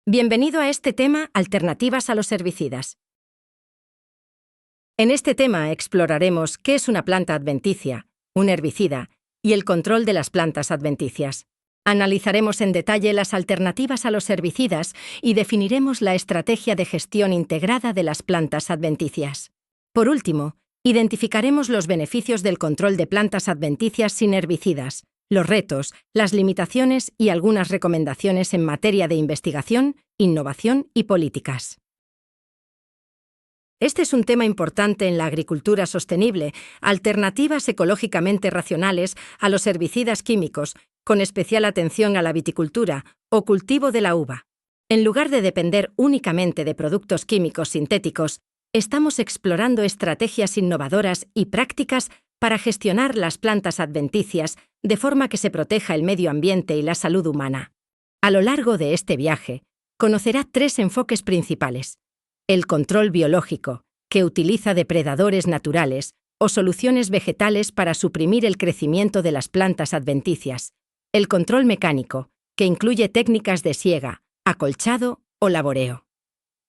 Bienvenido a este tema Alternativas a los herbicidas. En este tema exploraremos qué es una planta adventicia, un herbicida y el control de las plantas adventicias. Analizaremos en detalle las alternativas a los herbicidas y definiremos la estrategia de gestión integrada de las plantas adventicias. Por último, identificaremos los beneficios del control de plantas adventicias sin herbicidas, los retos, las limitaciones y algunas recomendaciones en materia de investigación, innovación y políticas. Este es un tema importante en la agricultura sostenible, alternativas ecológicamente racionales a los herbicidas químicos, con especial atención a la viticultura o cultivo de la uva. En lugar de depender únicamente de productos químicos sintéticos, estamos explorando estrategias innovadoras y prácticas para gestionar las plantas adventicias de forma que se proteja el medio ambiente y la salud humana. A lo largo de este viaje, conocerá tres enfoques principales: el control biológico, que utiliza depredadores naturales o soluciones vegetales para suprimir el crecimiento de las plantas adventicias; el control mecánico, que incluye técnicas de siega, acolchado o laboreo;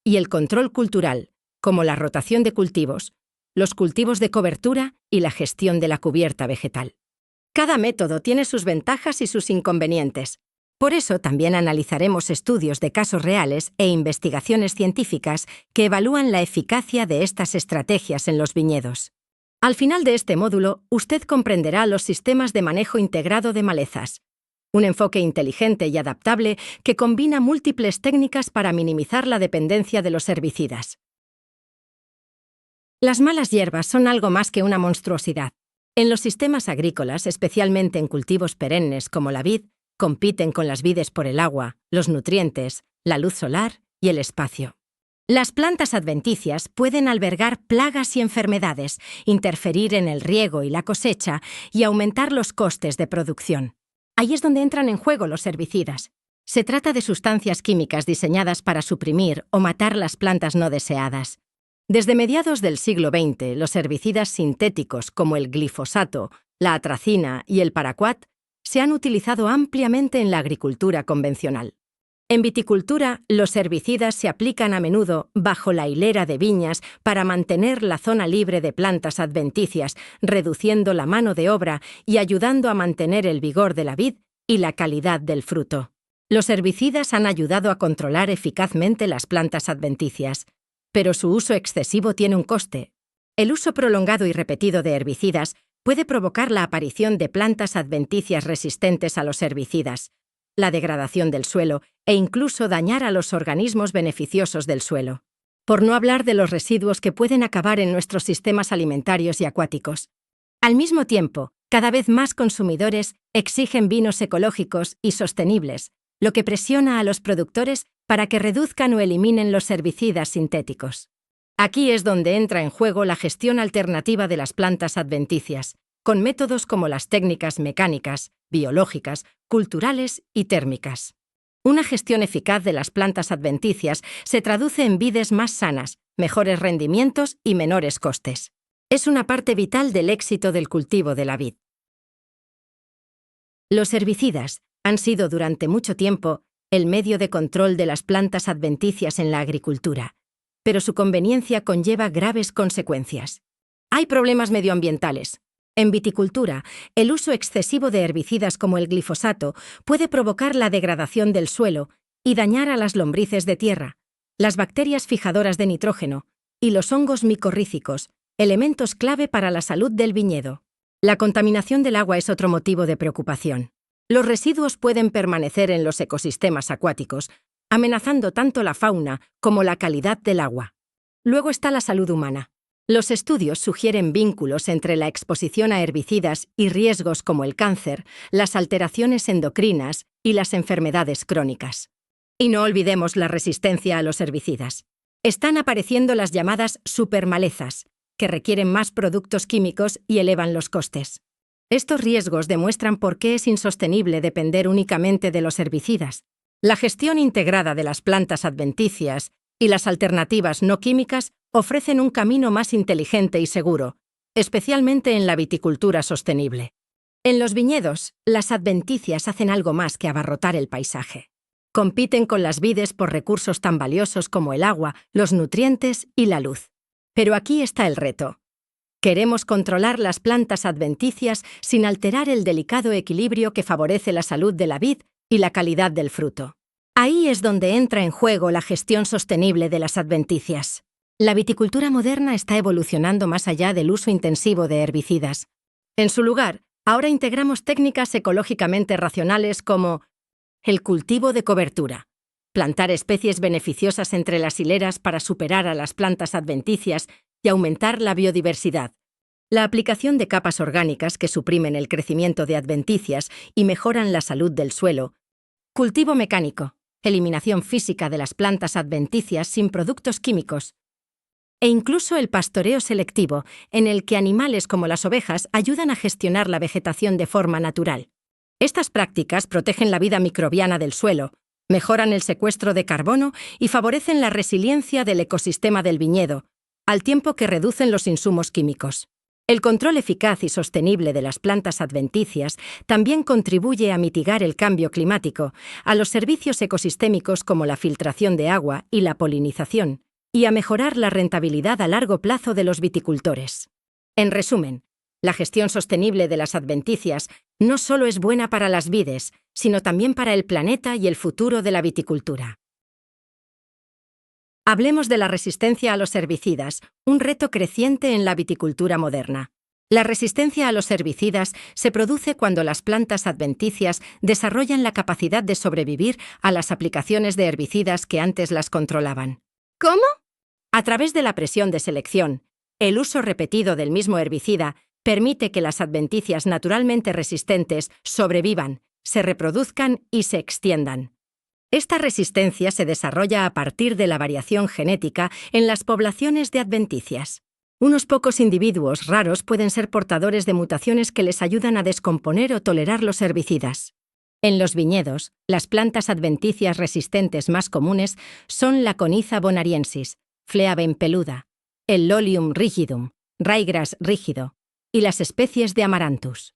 y el control cultural, como la rotación de cultivos, los cultivos de cobertura y la gestión de la cubierta vegetal. Cada método tiene sus ventajas y sus inconvenientes. Por eso también analizaremos estudios de casos reales e investigaciones científicas que evalúan la eficacia de estas estrategias en los viñedos. Al final de este módulo, usted comprenderá los sistemas de manejo integrado de malezas, un enfoque inteligente y adaptable que combina múltiples técnicas para minimizar la dependencia de los herbicidas. Las malas hierbas son algo más que una monstruosidad. En los sistemas agrícolas, especialmente en cultivos perennes como la vid, compiten con las vides por el agua, los nutrientes, la luz solar y el espacio. Las plantas adventicias pueden albergar plagas y enfermedades, interferir en el riego y la cosecha y aumentar los costes de producción. Ahí es donde entran en juego los herbicidas. Se trata de sustancias químicas diseñadas para suprimir o matar las plantas no deseadas. Desde mediados del siglo XX, los herbicidas sintéticos como el glifosato, la atracina y el paraquat se han utilizado ampliamente en la agricultura convencional. En viticultura, los herbicidas se aplican a menudo bajo la hilera de viñas para mantener la zona libre de plantas adventicias, reduciendo la mano de obra y ayudando a mantener el vigor de la vid y la calidad del fruto. Los herbicidas han ayudado a controlar eficazmente las plantas adventicias, pero su uso excesivo tiene un coste. El uso prolongado y repetido de herbicidas puede provocar la aparición de plantas adventicias resistentes a los herbicidas, la degradación del suelo e incluso dañar a los organismos beneficiosos del suelo. Por no hablar de los residuos que pueden acabar en nuestros sistemas alimentarios y acuáticos. Al mismo tiempo, cada vez más consumidores exigen vinos ecológicos y sostenibles, lo que presiona a los productores para que reduzcan o eliminen los herbicidas sintéticos. Aquí es donde entra en juego la gestión alternativa de las plantas adventicias, con métodos como las técnicas mecánicas, biológicas, culturales y térmicas. Una gestión eficaz de las plantas adventicias se traduce en vides más sanas, mejores rendimientos y menores costes. Es una parte vital del éxito del cultivo de la vid. Los herbicidas han sido durante mucho tiempo el medio de control de las plantas adventicias en la agricultura, pero su conveniencia conlleva graves consecuencias. Hay problemas medioambientales. En viticultura, el uso excesivo de herbicidas como el glifosato puede provocar la degradación del suelo y dañar a las lombrices de tierra, las bacterias fijadoras de nitrógeno y los hongos micorrízicos, elementos clave para la salud del viñedo. La contaminación del agua es otro motivo de preocupación. Los residuos pueden permanecer en los ecosistemas acuáticos, amenazando tanto la fauna como la calidad del agua. Luego está la salud humana. Los estudios sugieren vínculos entre la exposición a herbicidas y riesgos como el cáncer, las alteraciones endocrinas y las enfermedades crónicas. Y no olvidemos la resistencia a los herbicidas. Están apareciendo las llamadas supermalezas, que requieren más productos químicos y elevan los costes. Estos riesgos demuestran por qué es insostenible depender únicamente de los herbicidas. La gestión integrada de las plantas adventicias y las alternativas no químicas ofrecen un camino más inteligente y seguro, especialmente en la viticultura sostenible. En los viñedos, las adventicias hacen algo más que abarrotar el paisaje. Compiten con las vides por recursos tan valiosos como el agua, los nutrientes y la luz. Pero aquí está el reto. Queremos controlar las plantas adventicias sin alterar el delicado equilibrio que favorece la salud de la vid y la calidad del fruto. Ahí es donde entra en juego la gestión sostenible de las adventicias. La viticultura moderna está evolucionando más allá del uso intensivo de herbicidas. En su lugar, ahora integramos técnicas ecológicamente racionales como el cultivo de cobertura, plantar especies beneficiosas entre las hileras para superar a las plantas adventicias y aumentar la biodiversidad, la aplicación de capas orgánicas que suprimen el crecimiento de adventicias y mejoran la salud del suelo, cultivo mecánico, eliminación física de las plantas adventicias sin productos químicos, e incluso el pastoreo selectivo, en el que animales como las ovejas ayudan a gestionar la vegetación de forma natural. Estas prácticas protegen la vida microbiana del suelo, mejoran el secuestro de carbono y favorecen la resiliencia del ecosistema del viñedo, al tiempo que reducen los insumos químicos. El control eficaz y sostenible de las plantas adventicias también contribuye a mitigar el cambio climático, a los servicios ecosistémicos como la filtración de agua y la polinización, y a mejorar la rentabilidad a largo plazo de los viticultores. En resumen, la gestión sostenible de las adventicias no solo es buena para las vides, sino también para el planeta y el futuro de la viticultura. Hablemos de la resistencia a los herbicidas, un reto creciente en la viticultura moderna. La resistencia a los herbicidas se produce cuando las plantas adventicias desarrollan la capacidad de sobrevivir a las aplicaciones de herbicidas que antes las controlaban. ¿Cómo? A través de la presión de selección, el uso repetido del mismo herbicida permite que las adventicias naturalmente resistentes sobrevivan, se reproduzcan y se extiendan. Esta resistencia se desarrolla a partir de la variación genética en las poblaciones de adventicias. Unos pocos individuos raros pueden ser portadores de mutaciones que les ayudan a descomponer o tolerar los herbicidas. En los viñedos, las plantas adventicias resistentes más comunes son la Coniza bonariensis, Fleabane peluda, el Lolium rigidum, Ryegrass rígido, y las especies de Amaranthus.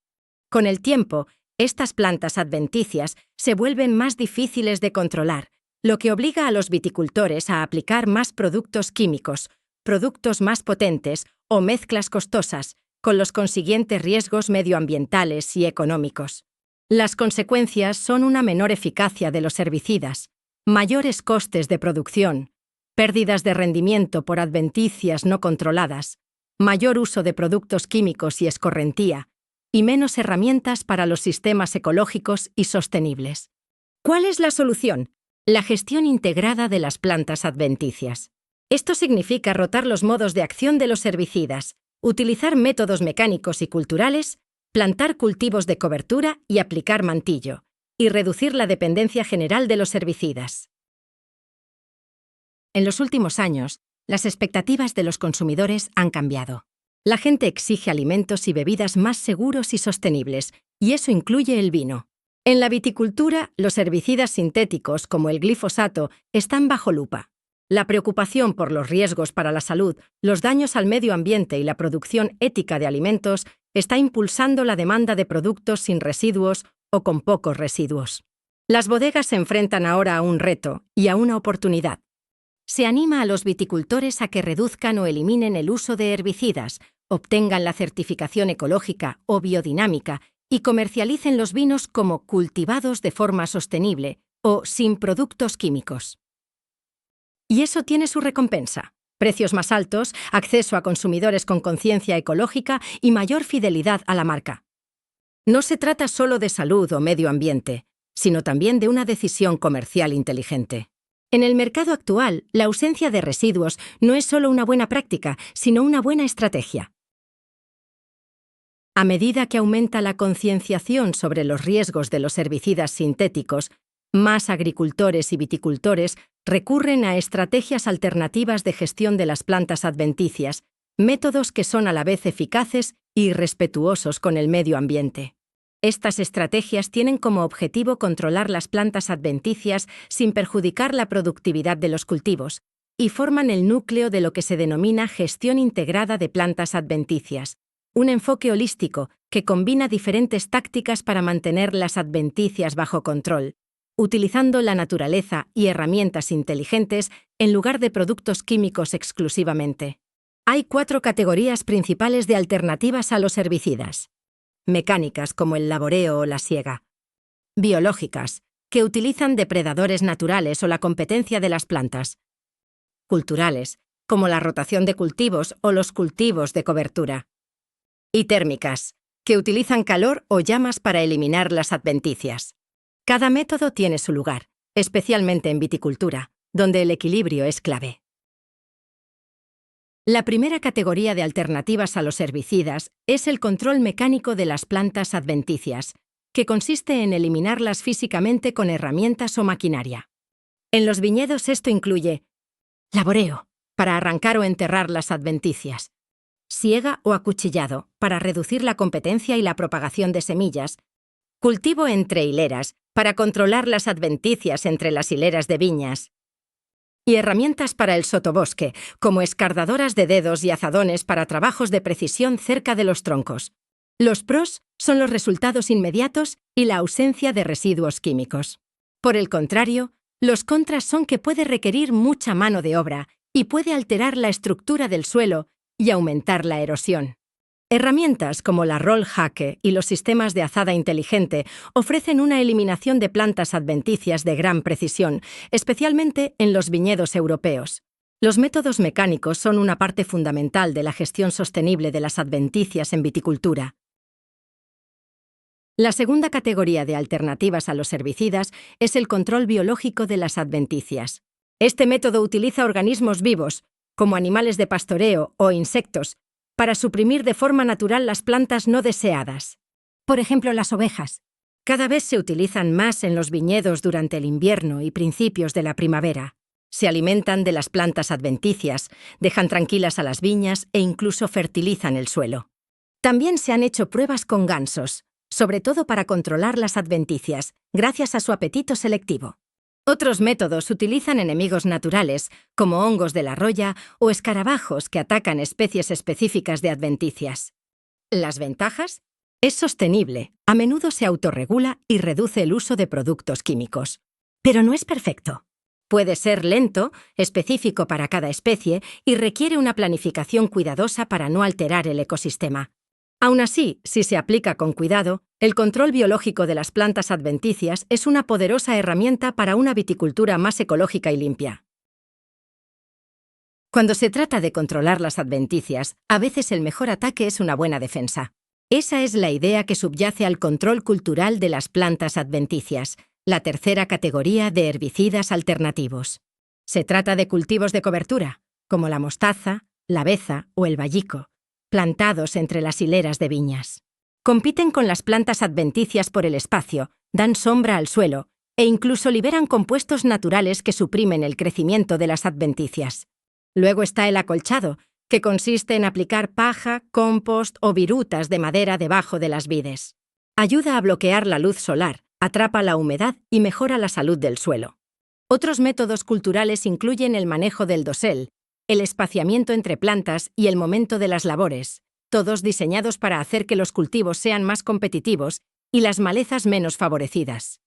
Con el tiempo, estas plantas adventicias se vuelven más difíciles de controlar, lo que obliga a los viticultores a aplicar más productos químicos, productos más potentes o mezclas costosas, con los consiguientes riesgos medioambientales y económicos. Las consecuencias son una menor eficacia de los herbicidas, mayores costes de producción, pérdidas de rendimiento por adventicias no controladas, mayor uso de productos químicos y escorrentía, y menos herramientas para los sistemas ecológicos y sostenibles. ¿Cuál es la solución? La gestión integrada de las plantas adventicias. Esto significa rotar los modos de acción de los herbicidas, utilizar métodos mecánicos y culturales, plantar cultivos de cobertura y aplicar mantillo, y reducir la dependencia general de los herbicidas. En los últimos años, las expectativas de los consumidores han cambiado. La gente exige alimentos y bebidas más seguros y sostenibles, y eso incluye el vino. En la viticultura, los herbicidas sintéticos, como el glifosato, están bajo lupa. La preocupación por los riesgos para la salud, los daños al medio ambiente y la producción ética de alimentos está impulsando la demanda de productos sin residuos o con pocos residuos. Las bodegas se enfrentan ahora a un reto y a una oportunidad. Se anima a los viticultores a que reduzcan o eliminen el uso de herbicidas, obtengan la certificación ecológica o biodinámica y comercialicen los vinos como cultivados de forma sostenible o sin productos químicos. Y eso tiene su recompensa: precios más altos, acceso a consumidores con conciencia ecológica y mayor fidelidad a la marca. No se trata solo de salud o medio ambiente, sino también de una decisión comercial inteligente. En el mercado actual, la ausencia de residuos no es solo una buena práctica, sino una buena estrategia. A medida que aumenta la concienciación sobre los riesgos de los herbicidas sintéticos, más agricultores y viticultores recurren a estrategias alternativas de gestión de las plantas adventicias, métodos que son a la vez eficaces y respetuosos con el medio ambiente. Estas estrategias tienen como objetivo controlar las plantas adventicias sin perjudicar la productividad de los cultivos y forman el núcleo de lo que se denomina gestión integrada de plantas adventicias, un enfoque holístico que combina diferentes tácticas para mantener las adventicias bajo control, utilizando la naturaleza y herramientas inteligentes en lugar de productos químicos exclusivamente. Hay 4 categorías principales de alternativas a los herbicidas. Mecánicas, como el laboreo o la siega. Biológicas, que utilizan depredadores naturales o la competencia de las plantas. Culturales, como la rotación de cultivos o los cultivos de cobertura. Y térmicas, que utilizan calor o llamas para eliminar las adventicias. Cada método tiene su lugar, especialmente en viticultura, donde el equilibrio es clave. La primera categoría de alternativas a los herbicidas es el control mecánico de las plantas adventicias, que consiste en eliminarlas físicamente con herramientas o maquinaria. En los viñedos esto incluye laboreo, para arrancar o enterrar las adventicias, siega o acuchillado, para reducir la competencia y la propagación de semillas, cultivo entre hileras, para controlar las adventicias entre las hileras de viñas, y herramientas para el sotobosque, como escardadoras de dedos y azadones para trabajos de precisión cerca de los troncos. Los pros son los resultados inmediatos y la ausencia de residuos químicos. Por el contrario, los contras son que puede requerir mucha mano de obra y puede alterar la estructura del suelo y aumentar la erosión. Herramientas como la Roll Hake y los sistemas de azada inteligente ofrecen una eliminación de plantas adventicias de gran precisión, especialmente en los viñedos europeos. Los métodos mecánicos son una parte fundamental de la gestión sostenible de las adventicias en viticultura. La segunda categoría de alternativas a los herbicidas es el control biológico de las adventicias. Este método utiliza organismos vivos, como animales de pastoreo o insectos, para suprimir de forma natural las plantas no deseadas. Por ejemplo, las ovejas. Cada vez se utilizan más en los viñedos durante el invierno y principios de la primavera. Se alimentan de las plantas adventicias, dejan tranquilas a las viñas e incluso fertilizan el suelo. También se han hecho pruebas con gansos, sobre todo para controlar las adventicias, gracias a su apetito selectivo. Otros métodos utilizan enemigos naturales, como hongos de la roya o escarabajos que atacan especies específicas de adventicias. ¿Las ventajas? Es sostenible, a menudo se autorregula y reduce el uso de productos químicos. Pero no es perfecto. Puede ser lento, específico para cada especie y requiere una planificación cuidadosa para no alterar el ecosistema. Aún así, si se aplica con cuidado, el control biológico de las plantas adventicias es una poderosa herramienta para una viticultura más ecológica y limpia. Cuando se trata de controlar las adventicias, a veces el mejor ataque es una buena defensa. Esa es la idea que subyace al control cultural de las plantas adventicias, la tercera categoría de herbicidas alternativos. Se trata de cultivos de cobertura, como la mostaza, la beza o el vallico, plantados entre las hileras de viñas. Compiten con las plantas adventicias por el espacio, dan sombra al suelo e incluso liberan compuestos naturales que suprimen el crecimiento de las adventicias. Luego está el acolchado, que consiste en aplicar paja, compost o virutas de madera debajo de las vides. Ayuda a bloquear la luz solar, atrapa la humedad y mejora la salud del suelo. Otros métodos culturales incluyen el manejo del dosel, el espaciamiento entre plantas y el momento de las labores, todos diseñados para hacer que los cultivos sean más competitivos y las malezas menos favorecidas.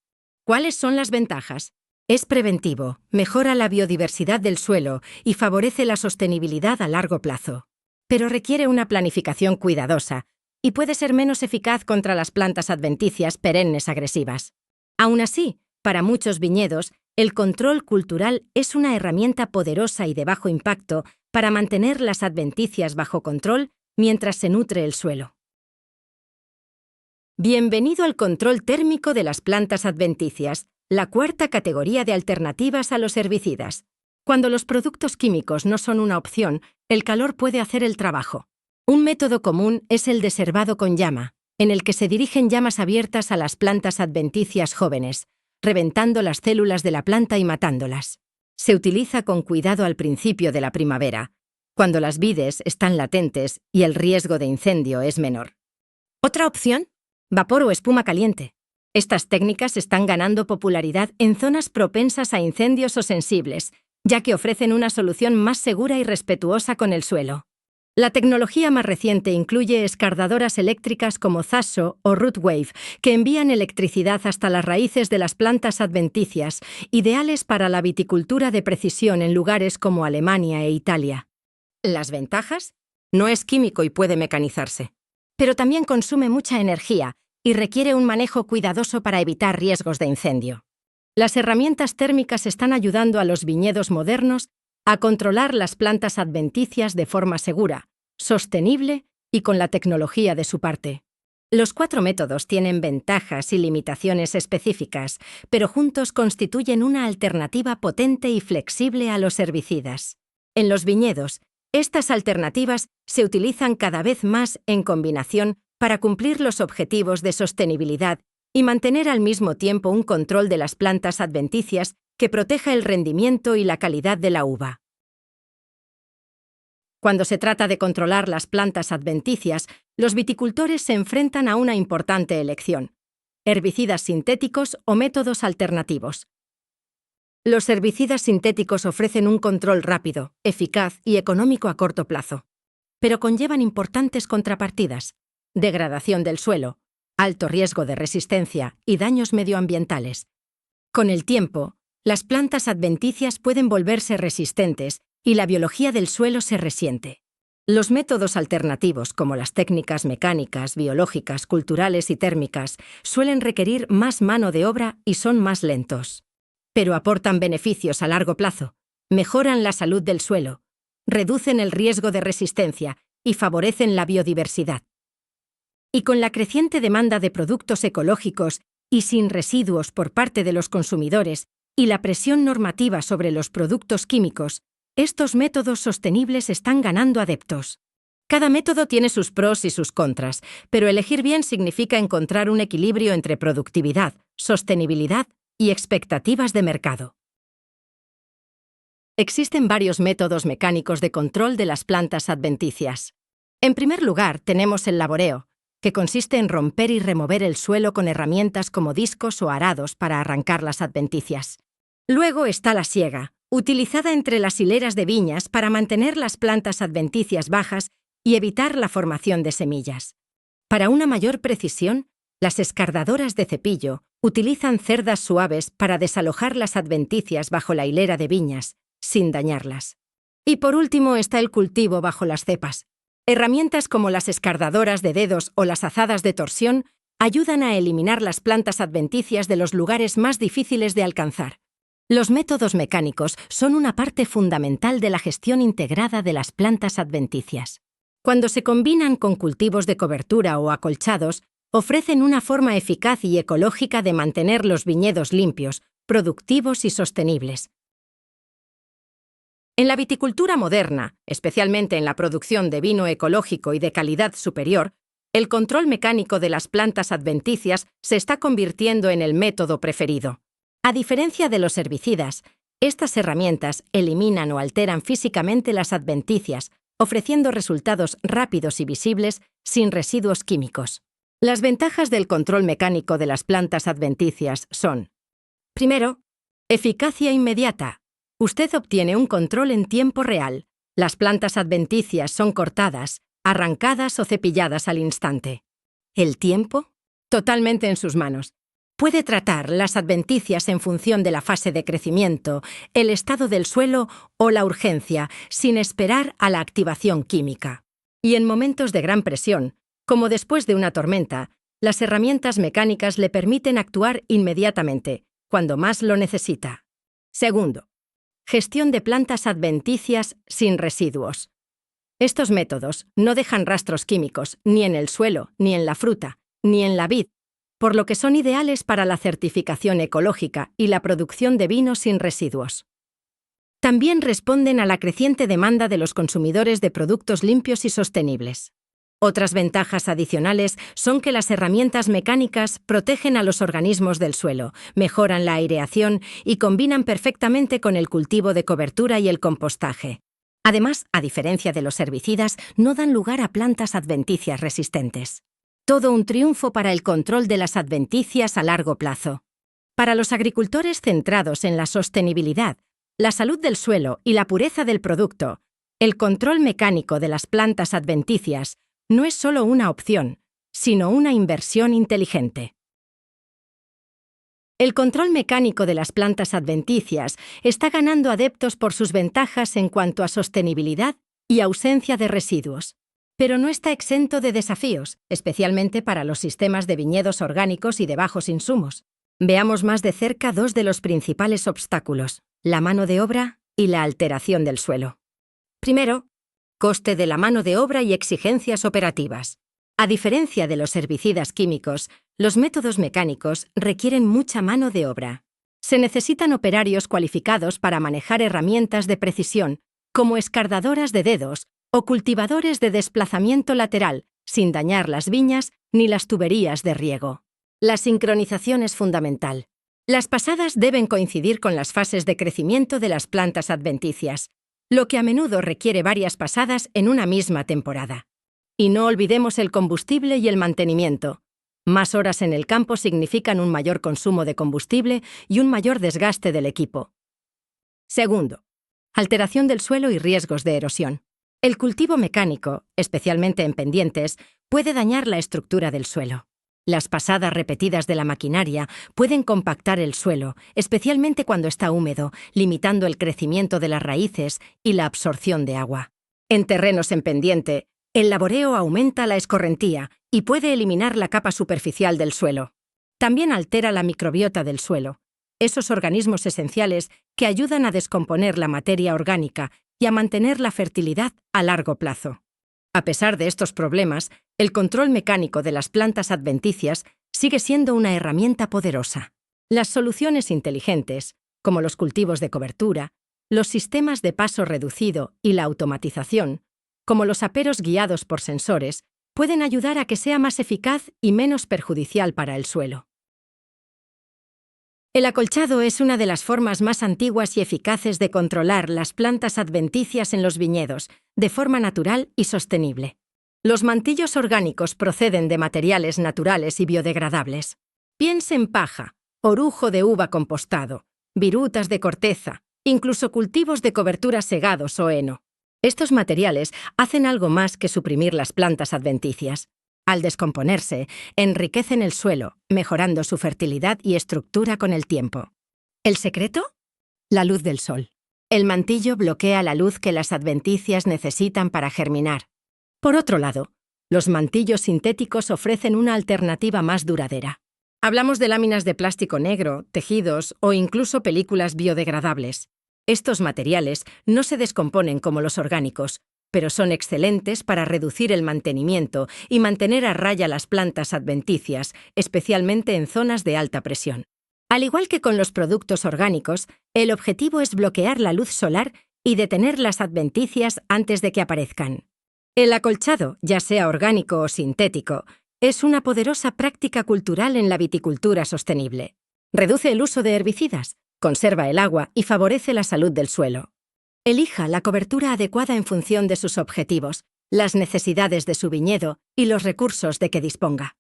¿Cuáles son las ventajas? Es preventivo, mejora la biodiversidad del suelo y favorece la sostenibilidad a largo plazo. Pero requiere una planificación cuidadosa y puede ser menos eficaz contra las plantas adventicias perennes agresivas. Aún así, para muchos viñedos, el control cultural es una herramienta poderosa y de bajo impacto para mantener las adventicias bajo control mientras se nutre el suelo. Bienvenido al control térmico de las plantas adventicias, la cuarta categoría de alternativas a los herbicidas. Cuando los productos químicos no son una opción, el calor puede hacer el trabajo. Un método común es el deservado con llama, en el que se dirigen llamas abiertas a las plantas adventicias jóvenes, reventando las células de la planta y matándolas. Se utiliza con cuidado al principio de la primavera, cuando las vides están latentes y el riesgo de incendio es menor. Otra opción: vapor o espuma caliente. Estas técnicas están ganando popularidad en zonas propensas a incendios o sensibles, ya que ofrecen una solución más segura y respetuosa con el suelo. La tecnología más reciente incluye escardadoras eléctricas como Zaso o Rootwave, que envían electricidad hasta las raíces de las plantas adventicias, ideales para la viticultura de precisión en lugares como Alemania e Italia. ¿Las ventajas? No es químico y puede mecanizarse. Pero también consume mucha energía y requiere un manejo cuidadoso para evitar riesgos de incendio. Las herramientas térmicas están ayudando a los viñedos modernos a controlar las plantas adventicias de forma segura, sostenible y con la tecnología de su parte. Los 4 métodos tienen ventajas y limitaciones específicas, pero juntos constituyen una alternativa potente y flexible a los herbicidas. En los viñedos, estas alternativas se utilizan cada vez más en combinación para cumplir los objetivos de sostenibilidad y mantener al mismo tiempo un control de las plantas adventicias que proteja el rendimiento y la calidad de la uva. Cuando se trata de controlar las plantas adventicias, los viticultores se enfrentan a una importante elección: herbicidas sintéticos o métodos alternativos. Los herbicidas sintéticos ofrecen un control rápido, eficaz y económico a corto plazo, pero conllevan importantes contrapartidas: degradación del suelo, alto riesgo de resistencia y daños medioambientales. Con el tiempo, las plantas adventicias pueden volverse resistentes y la biología del suelo se resiente. Los métodos alternativos, como las técnicas mecánicas, biológicas, culturales y térmicas, suelen requerir más mano de obra y son más lentos. Pero aportan beneficios a largo plazo, mejoran la salud del suelo, reducen el riesgo de resistencia y favorecen la biodiversidad. Y con la creciente demanda de productos ecológicos y sin residuos por parte de los consumidores y la presión normativa sobre los productos químicos, estos métodos sostenibles están ganando adeptos. Cada método tiene sus pros y sus contras, pero elegir bien significa encontrar un equilibrio entre productividad, sostenibilidad y expectativas de mercado. Existen varios métodos mecánicos de control de las plantas adventicias. En primer lugar, tenemos el laboreo, que consiste en romper y remover el suelo con herramientas como discos o arados para arrancar las adventicias. Luego está la siega, utilizada entre las hileras de viñas para mantener las plantas adventicias bajas y evitar la formación de semillas. Para una mayor precisión, las escardadoras de cepillo utilizan cerdas suaves para desalojar las adventicias bajo la hilera de viñas, sin dañarlas. Y por último está el cultivo bajo las cepas. Herramientas como las escardadoras de dedos o las azadas de torsión ayudan a eliminar las plantas adventicias de los lugares más difíciles de alcanzar. Los métodos mecánicos son una parte fundamental de la gestión integrada de las plantas adventicias. Cuando se combinan con cultivos de cobertura o acolchados, ofrecen una forma eficaz y ecológica de mantener los viñedos limpios, productivos y sostenibles. En la viticultura moderna, especialmente en la producción de vino ecológico y de calidad superior, el control mecánico de las plantas adventicias se está convirtiendo en el método preferido. A diferencia de los herbicidas, estas herramientas eliminan o alteran físicamente las adventicias, ofreciendo resultados rápidos y visibles sin residuos químicos. Las ventajas del control mecánico de las plantas adventicias son: primero, eficacia inmediata. Usted obtiene un control en tiempo real. Las plantas adventicias son cortadas, arrancadas o cepilladas al instante. ¿El tiempo? Totalmente en sus manos. Puede tratar las adventicias en función de la fase de crecimiento, el estado del suelo o la urgencia, sin esperar a la activación química. Y en momentos de gran presión, como después de una tormenta, las herramientas mecánicas le permiten actuar inmediatamente, cuando más lo necesita. Segundo, gestión de plantas adventicias sin residuos. Estos métodos no dejan rastros químicos ni en el suelo, ni en la fruta, ni en la vid, por lo que son ideales para la certificación ecológica y la producción de vino sin residuos. También responden a la creciente demanda de los consumidores de productos limpios y sostenibles. Otras ventajas adicionales son que las herramientas mecánicas protegen a los organismos del suelo, mejoran la aireación y combinan perfectamente con el cultivo de cobertura y el compostaje. Además, a diferencia de los herbicidas, no dan lugar a plantas adventicias resistentes. Todo un triunfo para el control de las adventicias a largo plazo. Para los agricultores centrados en la sostenibilidad, la salud del suelo y la pureza del producto, El control mecánico de las plantas adventicias no es solo una opción, sino una inversión inteligente. El control mecánico de las plantas adventicias está ganando adeptos por sus ventajas en cuanto a sostenibilidad y ausencia de residuos, pero no está exento de desafíos, especialmente para los sistemas de viñedos orgánicos y de bajos insumos. Veamos más de cerca dos de los principales obstáculos: la mano de obra y la alteración del suelo. Primero, coste de la mano de obra y exigencias operativas. A diferencia de los herbicidas químicos, los métodos mecánicos requieren mucha mano de obra. Se necesitan operarios cualificados para manejar herramientas de precisión, como escardadoras de dedos o cultivadores de desplazamiento lateral, sin dañar las viñas ni las tuberías de riego. La sincronización es fundamental. Las pasadas deben coincidir con las fases de crecimiento de las plantas adventicias, lo que a menudo requiere varias pasadas en una misma temporada. Y no olvidemos el combustible y el mantenimiento. Más horas en el campo significan un mayor consumo de combustible y un mayor desgaste del equipo. Segundo, alteración del suelo y riesgos de erosión. El cultivo mecánico, especialmente en pendientes, puede dañar la estructura del suelo. Las pasadas repetidas de la maquinaria pueden compactar el suelo, especialmente cuando está húmedo, limitando el crecimiento de las raíces y la absorción de agua. En terrenos en pendiente, el laboreo aumenta la escorrentía y puede eliminar la capa superficial del suelo. También altera la microbiota del suelo, esos organismos esenciales que ayudan a descomponer la materia orgánica y a mantener la fertilidad a largo plazo. A pesar de estos problemas, el control mecánico de las plantas adventicias sigue siendo una herramienta poderosa. Las soluciones inteligentes, como los cultivos de cobertura, los sistemas de paso reducido y la automatización, como los aperos guiados por sensores, pueden ayudar a que sea más eficaz y menos perjudicial para el suelo. El acolchado es una de las formas más antiguas y eficaces de controlar las plantas adventicias en los viñedos, de forma natural y sostenible. Los mantillos orgánicos proceden de materiales naturales y biodegradables. Piense en paja, orujo de uva compostado, virutas de corteza, incluso cultivos de cobertura segados o heno. Estos materiales hacen algo más que suprimir las plantas adventicias. Al descomponerse, enriquecen el suelo, mejorando su fertilidad y estructura con el tiempo. ¿El secreto? La luz del sol. El mantillo bloquea la luz que las adventicias necesitan para germinar. Por otro lado, los mantillos sintéticos ofrecen una alternativa más duradera. Hablamos de láminas de plástico negro, tejidos o incluso películas biodegradables. Estos materiales no se descomponen como los orgánicos, pero son excelentes para reducir el mantenimiento y mantener a raya las plantas adventicias, especialmente en zonas de alta presión. Al igual que con los productos orgánicos, el objetivo es bloquear la luz solar y detener las adventicias antes de que aparezcan. El acolchado, ya sea orgánico o sintético, es una poderosa práctica cultural en la viticultura sostenible. Reduce el uso de herbicidas, conserva el agua y favorece la salud del suelo. Elija la cobertura adecuada en función de sus objetivos, las necesidades de su viñedo y los recursos de que disponga.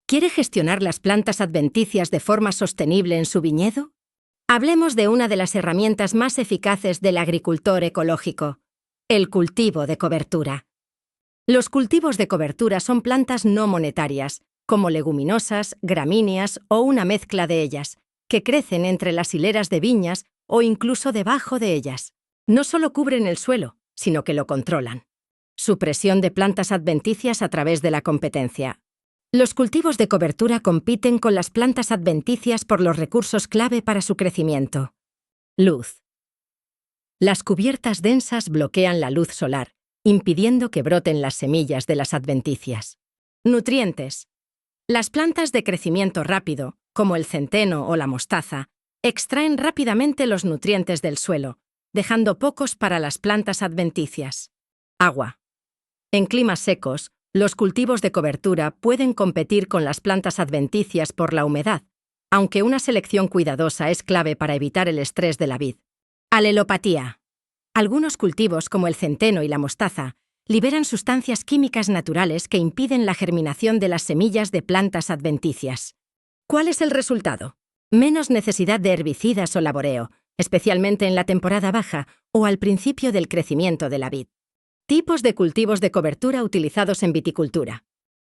¿Quiere gestionar las plantas adventicias de forma sostenible en su viñedo? Hablemos de una de las herramientas más eficaces del agricultor ecológico: el cultivo de cobertura. Los cultivos de cobertura son plantas no monetarias, como leguminosas, gramíneas o una mezcla de ellas, que crecen entre las hileras de viñas o incluso debajo de ellas. No solo cubren el suelo, sino que lo controlan. Supresión de plantas adventicias a través de la competencia. Los cultivos de cobertura compiten con las plantas adventicias por los recursos clave para su crecimiento. Luz. Las cubiertas densas bloquean la luz solar, impidiendo que broten las semillas de las adventicias. Nutrientes. Las plantas de crecimiento rápido, como el centeno o la mostaza, extraen rápidamente los nutrientes del suelo, dejando pocos para las plantas adventicias. Agua. En climas secos, los cultivos de cobertura pueden competir con las plantas adventicias por la humedad, aunque una selección cuidadosa es clave para evitar el estrés de la vid. Alelopatía. Algunos cultivos, como el centeno y la mostaza, liberan sustancias químicas naturales que impiden la germinación de las semillas de plantas adventicias. ¿Cuál es el resultado? Menos necesidad de herbicidas o laboreo, especialmente en la temporada baja o al principio del crecimiento de la vid. Tipos de cultivos de cobertura utilizados en viticultura.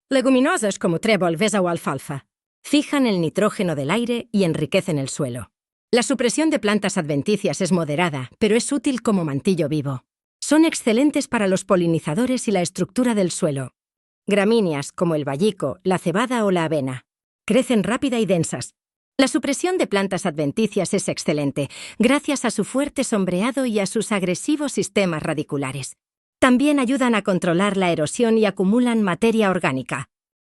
Leguminosas como trébol, vesa o alfalfa. Fijan el nitrógeno del aire y enriquecen el suelo. La supresión de plantas adventicias es moderada, pero es útil como mantillo vivo. Son excelentes para los polinizadores y la estructura del suelo. Gramíneas como el vallico, la cebada o la avena. Crecen rápida y densas. La supresión de plantas adventicias es excelente, gracias a su fuerte sombreado y a sus agresivos sistemas radiculares. También ayudan a controlar la erosión y acumulan materia orgánica.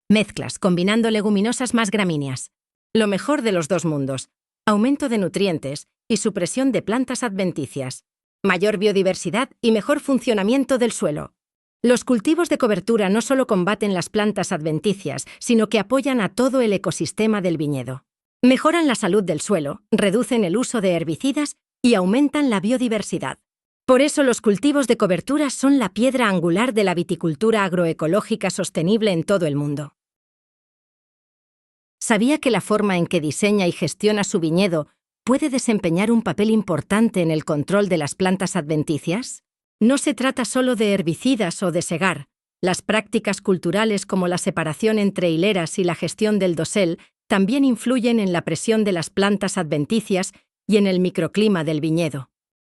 Mezclas, combinando leguminosas más gramíneas. Lo mejor de los dos mundos. Aumento de nutrientes y supresión de plantas adventicias. Mayor biodiversidad y mejor funcionamiento del suelo. Los cultivos de cobertura no solo combaten las plantas adventicias, sino que apoyan a todo el ecosistema del viñedo. Mejoran la salud del suelo, reducen el uso de herbicidas y aumentan la biodiversidad. Por eso los cultivos de cobertura son la piedra angular de la viticultura agroecológica sostenible en todo el mundo. ¿Sabía que la forma en que diseña y gestiona su viñedo puede desempeñar un papel importante en el control de las plantas adventicias? No se trata solo de herbicidas o de segar. Las prácticas culturales como la separación entre hileras y la gestión del dosel también influyen en la presión de las plantas adventicias y en el microclima del viñedo.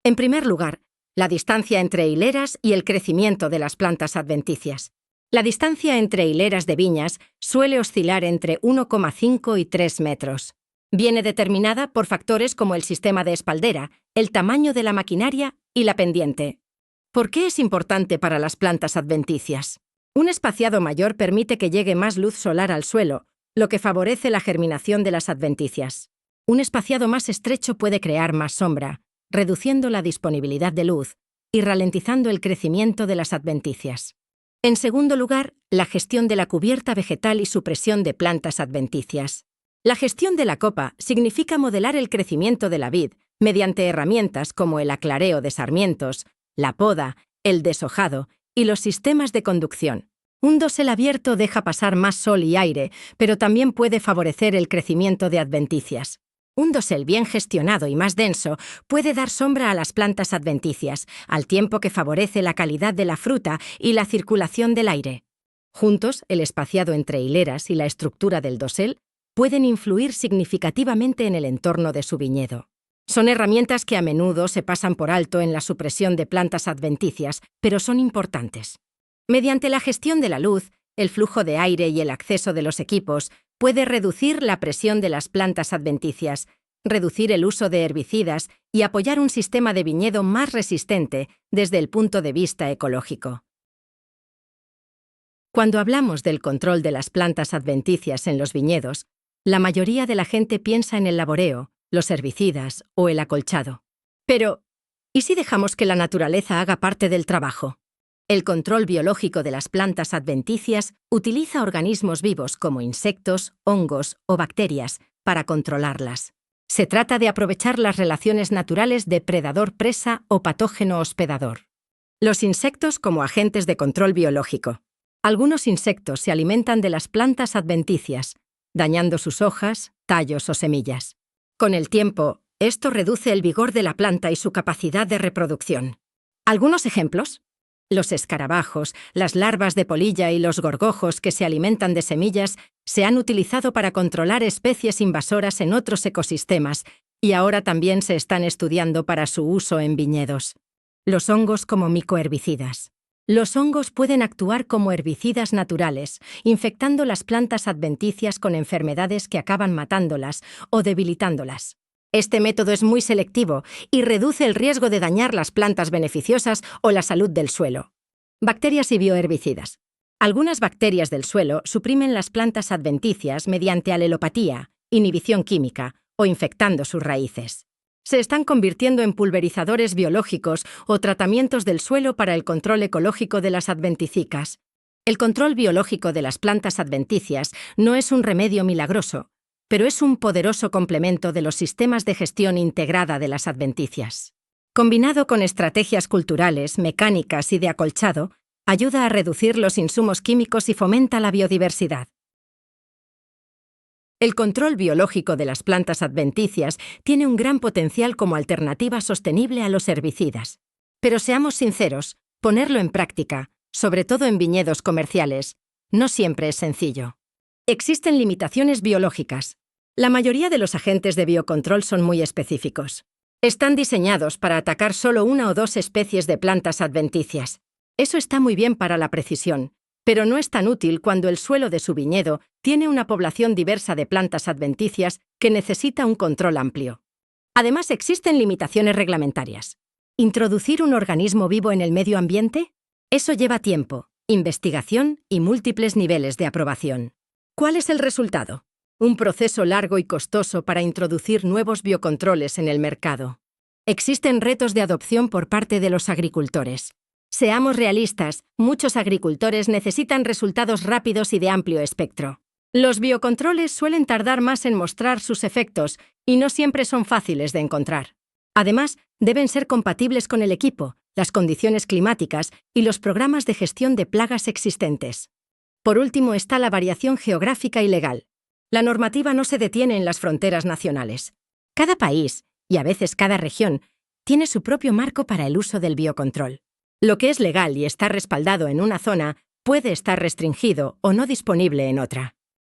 En primer lugar, la distancia entre hileras y el crecimiento de las plantas adventicias. La distancia entre hileras de viñas suele oscilar entre 1,5 y 3 metros. Viene determinada por factores como el sistema de espaldera, el tamaño de la maquinaria y la pendiente. ¿Por qué es importante para las plantas adventicias? Un espaciado mayor permite que llegue más luz solar al suelo, lo que favorece la germinación de las adventicias. Un espaciado más estrecho puede crear más sombra, reduciendo la disponibilidad de luz y ralentizando el crecimiento de las adventicias. En segundo lugar, la gestión de la cubierta vegetal y supresión de plantas adventicias. La gestión de la copa significa modelar el crecimiento de la vid mediante herramientas como el aclareo de sarmientos, la poda, el deshojado y los sistemas de conducción. Un dosel abierto deja pasar más sol y aire, pero también puede favorecer el crecimiento de adventicias. Un dosel bien gestionado y más denso puede dar sombra a las plantas adventicias, al tiempo que favorece la calidad de la fruta y la circulación del aire. Juntos, el espaciado entre hileras y la estructura del dosel pueden influir significativamente en el entorno de su viñedo. Son herramientas que a menudo se pasan por alto en la supresión de plantas adventicias, pero son importantes. Mediante la gestión de la luz, el flujo de aire y el acceso de los equipos puede reducir la presión de las plantas adventicias, reducir el uso de herbicidas y apoyar un sistema de viñedo más resistente desde el punto de vista ecológico. Cuando hablamos del control de las plantas adventicias en los viñedos, la mayoría de la gente piensa en el laboreo, los herbicidas o el acolchado. Pero, ¿y si dejamos que la naturaleza haga parte del trabajo? El control biológico de las plantas adventicias utiliza organismos vivos como insectos, hongos o bacterias para controlarlas. Se trata de aprovechar las relaciones naturales de predador-presa o patógeno-hospedador. Los insectos como agentes de control biológico. Algunos insectos se alimentan de las plantas adventicias, dañando sus hojas, tallos o semillas. Con el tiempo, esto reduce el vigor de la planta y su capacidad de reproducción. ¿Algunos ejemplos? Los escarabajos, las larvas de polilla y los gorgojos que se alimentan de semillas se han utilizado para controlar especies invasoras en otros ecosistemas y ahora también se están estudiando para su uso en viñedos. Los hongos como micoherbicidas. Los hongos pueden actuar como herbicidas naturales, infectando las plantas adventicias con enfermedades que acaban matándolas o debilitándolas. Este método es muy selectivo y reduce el riesgo de dañar las plantas beneficiosas o la salud del suelo. Bacterias y bioherbicidas. Algunas bacterias del suelo suprimen las plantas adventicias mediante alelopatía, inhibición química o infectando sus raíces. Se están convirtiendo en pulverizadores biológicos o tratamientos del suelo para el control ecológico de las adventicicas. El control biológico de las plantas adventicias no es un remedio milagroso, pero es un poderoso complemento de los sistemas de gestión integrada de las adventicias. Combinado con estrategias culturales, mecánicas y de acolchado, ayuda a reducir los insumos químicos y fomenta la biodiversidad. El control biológico de las plantas adventicias tiene un gran potencial como alternativa sostenible a los herbicidas. Pero seamos sinceros, ponerlo en práctica, sobre todo en viñedos comerciales, no siempre es sencillo. Existen limitaciones biológicas. La mayoría de los agentes de biocontrol son muy específicos. Están diseñados para atacar solo una o dos especies de plantas adventicias. Eso está muy bien para la precisión, pero no es tan útil cuando el suelo de su viñedo tiene una población diversa de plantas adventicias que necesita un control amplio. Además, existen limitaciones reglamentarias. ¿Introducir un organismo vivo en el medio ambiente? Eso lleva tiempo, investigación y múltiples niveles de aprobación. ¿Cuál es el resultado? Un proceso largo y costoso para introducir nuevos biocontroles en el mercado. Existen retos de adopción por parte de los agricultores. Seamos realistas, muchos agricultores necesitan resultados rápidos y de amplio espectro. Los biocontroles suelen tardar más en mostrar sus efectos y no siempre son fáciles de encontrar. Además, deben ser compatibles con el equipo, las condiciones climáticas y los programas de gestión de plagas existentes. Por último está la variación geográfica y legal. La normativa no se detiene en las fronteras nacionales. Cada país, y a veces cada región, tiene su propio marco para el uso del biocontrol. Lo que es legal y está respaldado en una zona puede estar restringido o no disponible en otra.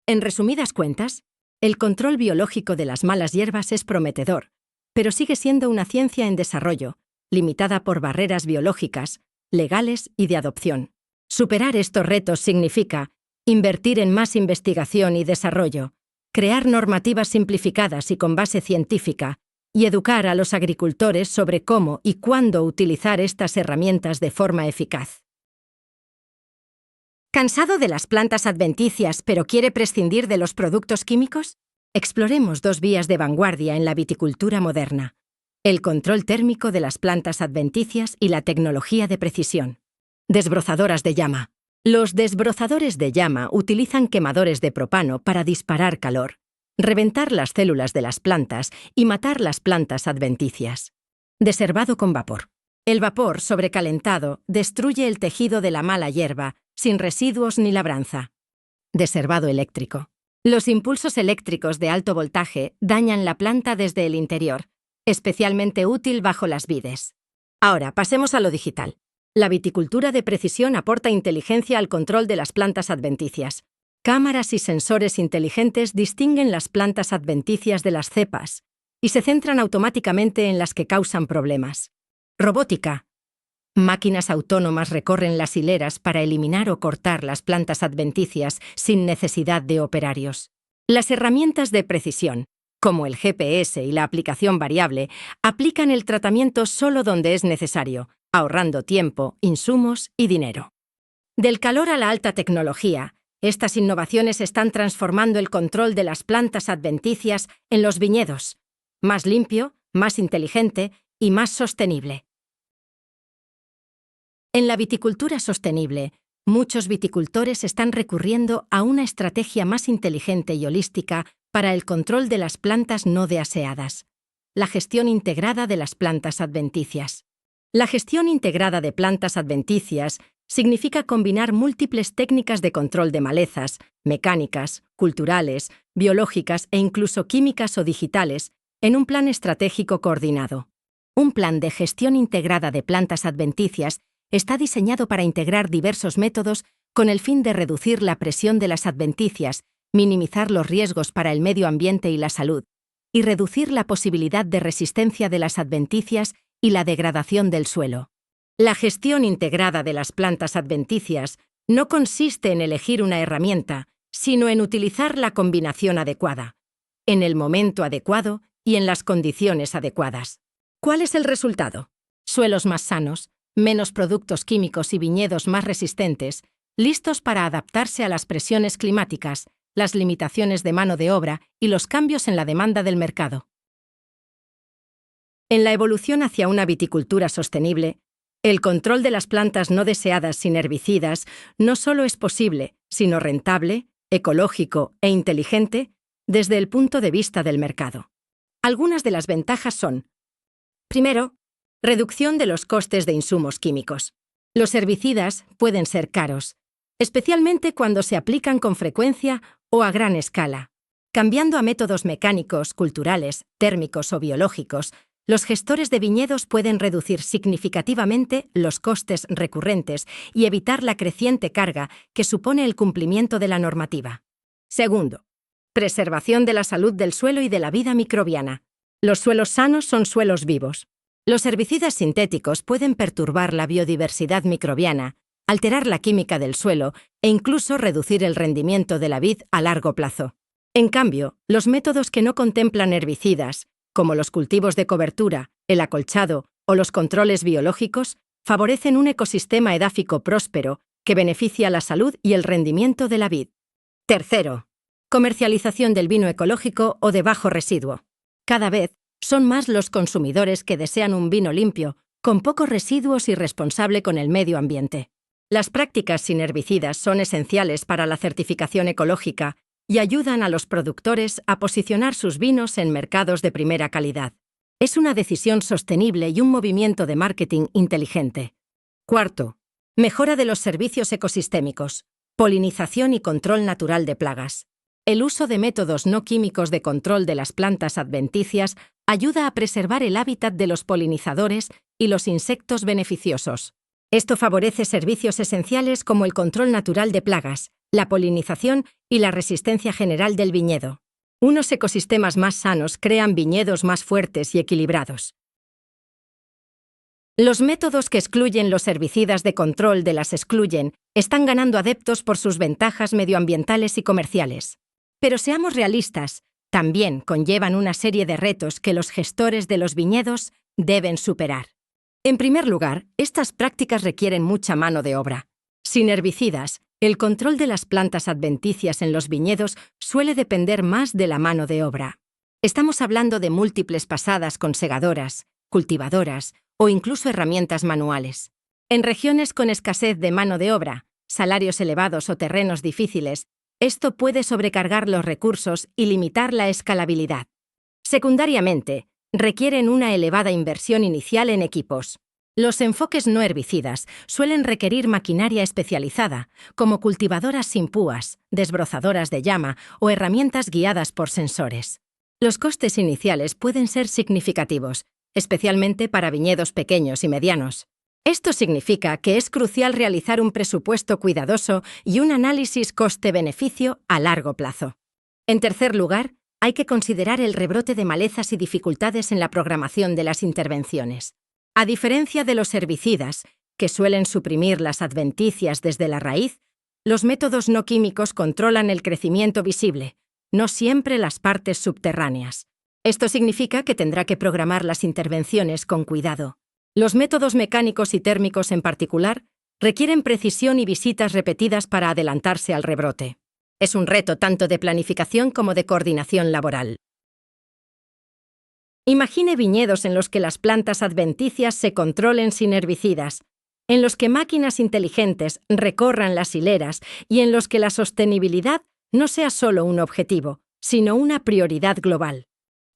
En resumidas cuentas, el control biológico de las malas hierbas es prometedor, pero sigue siendo una ciencia en desarrollo, limitada por barreras biológicas, legales y de adopción. Superar estos retos significa invertir en más investigación y desarrollo, crear normativas simplificadas y con base científica, y educar a los agricultores sobre cómo y cuándo utilizar estas herramientas de forma eficaz. ¿Cansado de las plantas adventicias pero quiere prescindir de los productos químicos? Exploremos dos vías de vanguardia en la viticultura moderna: el control térmico de las plantas adventicias y la tecnología de precisión. Desbrozadoras de llama. Los desbrozadores de llama utilizan quemadores de propano para disparar calor, reventar las células de las plantas y matar las plantas adventicias. Deservado con vapor. El vapor sobrecalentado destruye el tejido de la mala hierba, sin residuos ni labranza. Deservado eléctrico. Los impulsos eléctricos de alto voltaje dañan la planta desde el interior, especialmente útil bajo las vides. Ahora, pasemos a lo digital. La viticultura de precisión aporta inteligencia al control de las plantas adventicias. Cámaras y sensores inteligentes distinguen las plantas adventicias de las cepas y se centran automáticamente en las que causan problemas. Robótica. Máquinas autónomas recorren las hileras para eliminar o cortar las plantas adventicias sin necesidad de operarios. Las herramientas de precisión, como el GPS y la aplicación variable, aplican el tratamiento solo donde es necesario, ahorrando tiempo, insumos y dinero. Del calor a la alta tecnología, estas innovaciones están transformando el control de las plantas adventicias en los viñedos, más limpio, más inteligente y más sostenible. En la viticultura sostenible, muchos viticultores están recurriendo a una estrategia más inteligente y holística para el control de las plantas no deseadas: la gestión integrada de las plantas adventicias. La gestión integrada de plantas adventicias significa combinar múltiples técnicas de control de malezas, mecánicas, culturales, biológicas e incluso químicas o digitales en un plan estratégico coordinado. Un plan de gestión integrada de plantas adventicias está diseñado para integrar diversos métodos con el fin de reducir la presión de las adventicias, minimizar los riesgos para el medio ambiente y la salud, y reducir la posibilidad de resistencia de las adventicias y la degradación del suelo. La gestión integrada de las plantas adventicias no consiste en elegir una herramienta, sino en utilizar la combinación adecuada, en el momento adecuado y en las condiciones adecuadas. ¿Cuál es el resultado? Suelos más sanos, menos productos químicos y viñedos más resistentes, listos para adaptarse a las presiones climáticas, las limitaciones de mano de obra y los cambios en la demanda del mercado. En la evolución hacia una viticultura sostenible, el control de las plantas no deseadas sin herbicidas no solo es posible, sino rentable, ecológico e inteligente desde el punto de vista del mercado. Algunas de las ventajas son: primero, reducción de los costes de insumos químicos. Los herbicidas pueden ser caros, especialmente cuando se aplican con frecuencia o a gran escala. Cambiando a métodos mecánicos, culturales, térmicos o biológicos, los gestores de viñedos pueden reducir significativamente los costes recurrentes y evitar la creciente carga que supone el cumplimiento de la normativa. Segundo, preservación de la salud del suelo y de la vida microbiana. Los suelos sanos son suelos vivos. Los herbicidas sintéticos pueden perturbar la biodiversidad microbiana, alterar la química del suelo e incluso reducir el rendimiento de la vid a largo plazo. En cambio, los métodos que no contemplan herbicidas, como los cultivos de cobertura, el acolchado o los controles biológicos, favorecen un ecosistema edáfico próspero que beneficia la salud y el rendimiento de la vid. Tercero, comercialización del vino ecológico o de bajo residuo. Cada vez son más los consumidores que desean un vino limpio, con pocos residuos y responsable con el medio ambiente. Las prácticas sin herbicidas son esenciales para la certificación ecológica y ayudan a los productores a posicionar sus vinos en mercados de primera calidad. Es una decisión sostenible y un movimiento de marketing inteligente. Cuarto, mejora de los servicios ecosistémicos, polinización y control natural de plagas. El uso de métodos no químicos de control de las plantas adventicias ayuda a preservar el hábitat de los polinizadores y los insectos beneficiosos. Esto favorece servicios esenciales como el control natural de plagas, la polinización y la resistencia general del viñedo. Unos ecosistemas más sanos crean viñedos más fuertes y equilibrados. Los métodos que excluyen los herbicidas de control de las excluyen están ganando adeptos por sus ventajas medioambientales y comerciales. Pero seamos realistas, también conllevan una serie de retos que los gestores de los viñedos deben superar. En primer lugar, estas prácticas requieren mucha mano de obra. Sin herbicidas, el control de las plantas adventicias en los viñedos suele depender más de la mano de obra. Estamos hablando de múltiples pasadas con segadoras, cultivadoras o incluso herramientas manuales. En regiones con escasez de mano de obra, salarios elevados o terrenos difíciles, esto puede sobrecargar los recursos y limitar la escalabilidad. Secundariamente, requieren una elevada inversión inicial en equipos. Los enfoques no herbicidas suelen requerir maquinaria especializada, como cultivadoras sin púas, desbrozadoras de llama o herramientas guiadas por sensores. Los costes iniciales pueden ser significativos, especialmente para viñedos pequeños y medianos. Esto significa que es crucial realizar un presupuesto cuidadoso y un análisis coste-beneficio a largo plazo. En tercer lugar, hay que considerar el rebrote de malezas y dificultades en la programación de las intervenciones. A diferencia de los herbicidas, que suelen suprimir las adventicias desde la raíz, los métodos no químicos controlan el crecimiento visible, no siempre las partes subterráneas. Esto significa que tendrá que programar las intervenciones con cuidado. Los métodos mecánicos y térmicos en particular requieren precisión y visitas repetidas para adelantarse al rebrote. Es un reto tanto de planificación como de coordinación laboral. Imagine viñedos en los que las plantas adventicias se controlen sin herbicidas, en los que máquinas inteligentes recorran las hileras y en los que la sostenibilidad no sea solo un objetivo, sino una prioridad global.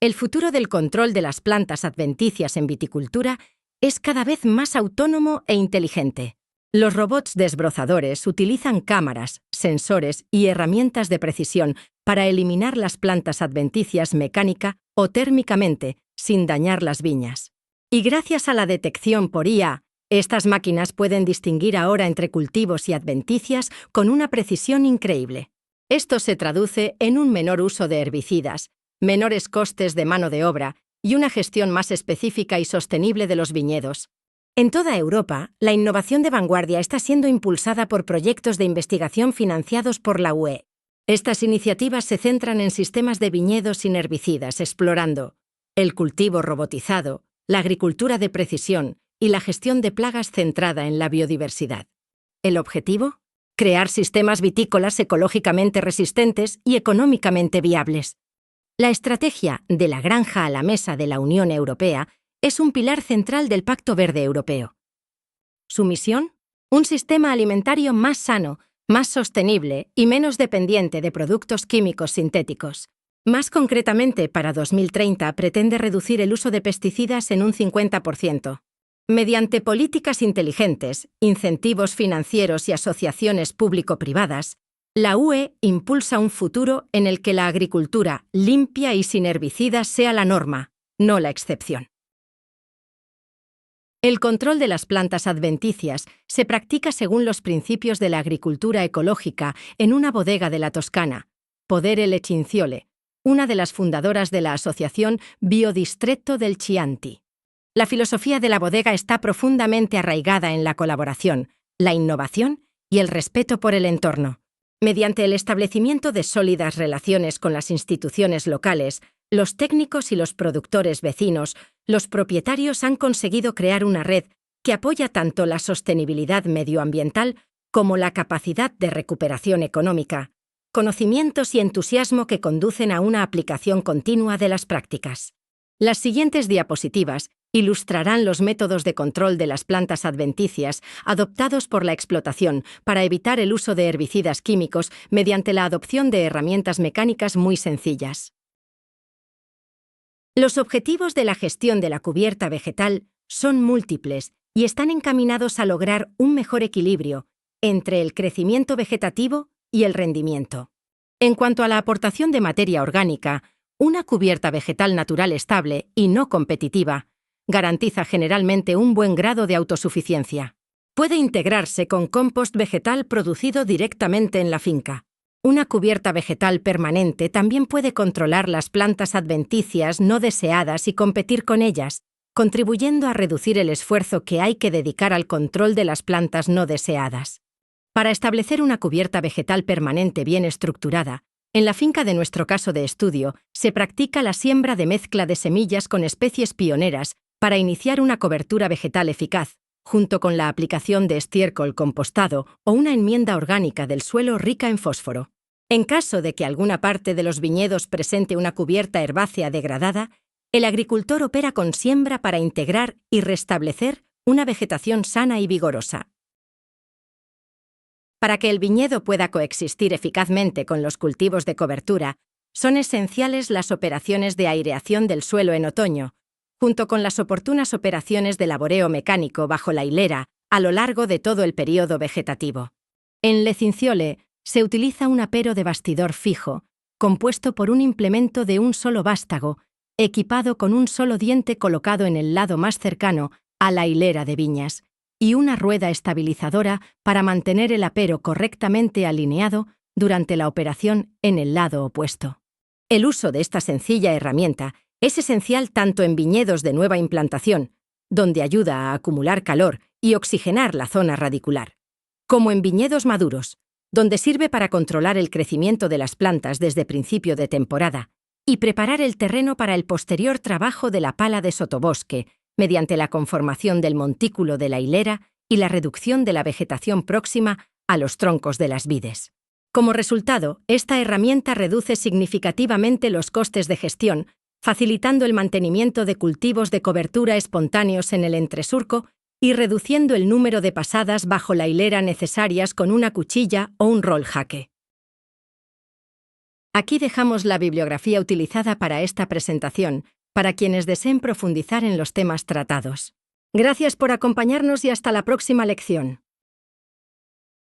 El futuro del control de las plantas adventicias en viticultura es cada vez más autónomo e inteligente. Los robots desbrozadores utilizan cámaras, sensores y herramientas de precisión para eliminar las plantas adventicias mecánica o térmicamente sin dañar las viñas. Y gracias a la detección por IA, estas máquinas pueden distinguir ahora entre cultivos y adventicias con una precisión increíble. Esto se traduce en un menor uso de herbicidas, menores costes de mano de obra y una gestión más específica y sostenible de los viñedos. En toda Europa, la innovación de vanguardia está siendo impulsada por proyectos de investigación financiados por la UE. Estas iniciativas se centran en sistemas de viñedos sin herbicidas, explorando el cultivo robotizado, la agricultura de precisión y la gestión de plagas centrada en la biodiversidad. ¿El objetivo? Crear sistemas vitícolas ecológicamente resistentes y económicamente viables. La estrategia de la granja a la mesa de la Unión Europea es un pilar central del Pacto Verde Europeo. ¿Su misión? Un sistema alimentario más sano, más sostenible y menos dependiente de productos químicos sintéticos. Más concretamente, para 2030 pretende reducir el uso de pesticidas en un 50%. Mediante políticas inteligentes, incentivos financieros y asociaciones público-privadas, La UE impulsa un futuro en el que la agricultura limpia y sin herbicidas sea la norma, no la excepción. El control de las plantas adventicias se practica según los principios de la agricultura ecológica en una bodega de la Toscana, Podere Le Cinziole, una de las fundadoras de la asociación Biodistretto del Chianti. La filosofía de la bodega está profundamente arraigada en la colaboración, la innovación y el respeto por el entorno. Mediante el establecimiento de sólidas relaciones con las instituciones locales, los técnicos y los productores vecinos, los propietarios han conseguido crear una red que apoya tanto la sostenibilidad medioambiental como la capacidad de recuperación económica, conocimientos y entusiasmo que conducen a una aplicación continua de las prácticas. Las siguientes diapositivas ilustrarán los métodos de control de las plantas adventicias adoptados por la explotación para evitar el uso de herbicidas químicos mediante la adopción de herramientas mecánicas muy sencillas. Los objetivos de la gestión de la cubierta vegetal son múltiples y están encaminados a lograr un mejor equilibrio entre el crecimiento vegetativo y el rendimiento. En cuanto a la aportación de materia orgánica, una cubierta vegetal natural estable y no competitiva garantiza generalmente un buen grado de autosuficiencia. Puede integrarse con compost vegetal producido directamente en la finca. Una cubierta vegetal permanente también puede controlar las plantas adventicias no deseadas y competir con ellas, contribuyendo a reducir el esfuerzo que hay que dedicar al control de las plantas no deseadas. Para establecer una cubierta vegetal permanente bien estructurada, en la finca de nuestro caso de estudio se practica la siembra de mezcla de semillas con especies pioneras para iniciar una cobertura vegetal eficaz, junto con la aplicación de estiércol compostado o una enmienda orgánica del suelo rica en fósforo. En caso de que alguna parte de los viñedos presente una cubierta herbácea degradada, el agricultor opera con siembra para integrar y restablecer una vegetación sana y vigorosa. Para que el viñedo pueda coexistir eficazmente con los cultivos de cobertura, son esenciales las operaciones de aireación del suelo en otoño, junto con las oportunas operaciones de laboreo mecánico bajo la hilera a lo largo de todo el período vegetativo. En Le Cinziole se utiliza un apero de bastidor fijo, compuesto por un implemento de un solo vástago, equipado con un solo diente colocado en el lado más cercano a la hilera de viñas, y una rueda estabilizadora para mantener el apero correctamente alineado durante la operación en el lado opuesto. El uso de esta sencilla herramienta es esencial tanto en viñedos de nueva implantación, donde ayuda a acumular calor y oxigenar la zona radicular, como en viñedos maduros, donde sirve para controlar el crecimiento de las plantas desde principio de temporada y preparar el terreno para el posterior trabajo de la pala de sotobosque, mediante la conformación del montículo de la hilera y la reducción de la vegetación próxima a los troncos de las vides. Como resultado, esta herramienta reduce significativamente los costes de gestión, facilitando el mantenimiento de cultivos de cobertura espontáneos en el entresurco y reduciendo el número de pasadas bajo la hilera necesarias con una cuchilla o un roll jaque. Aquí dejamos la bibliografía utilizada para esta presentación, para quienes deseen profundizar en los temas tratados. Gracias por acompañarnos y hasta la próxima lección.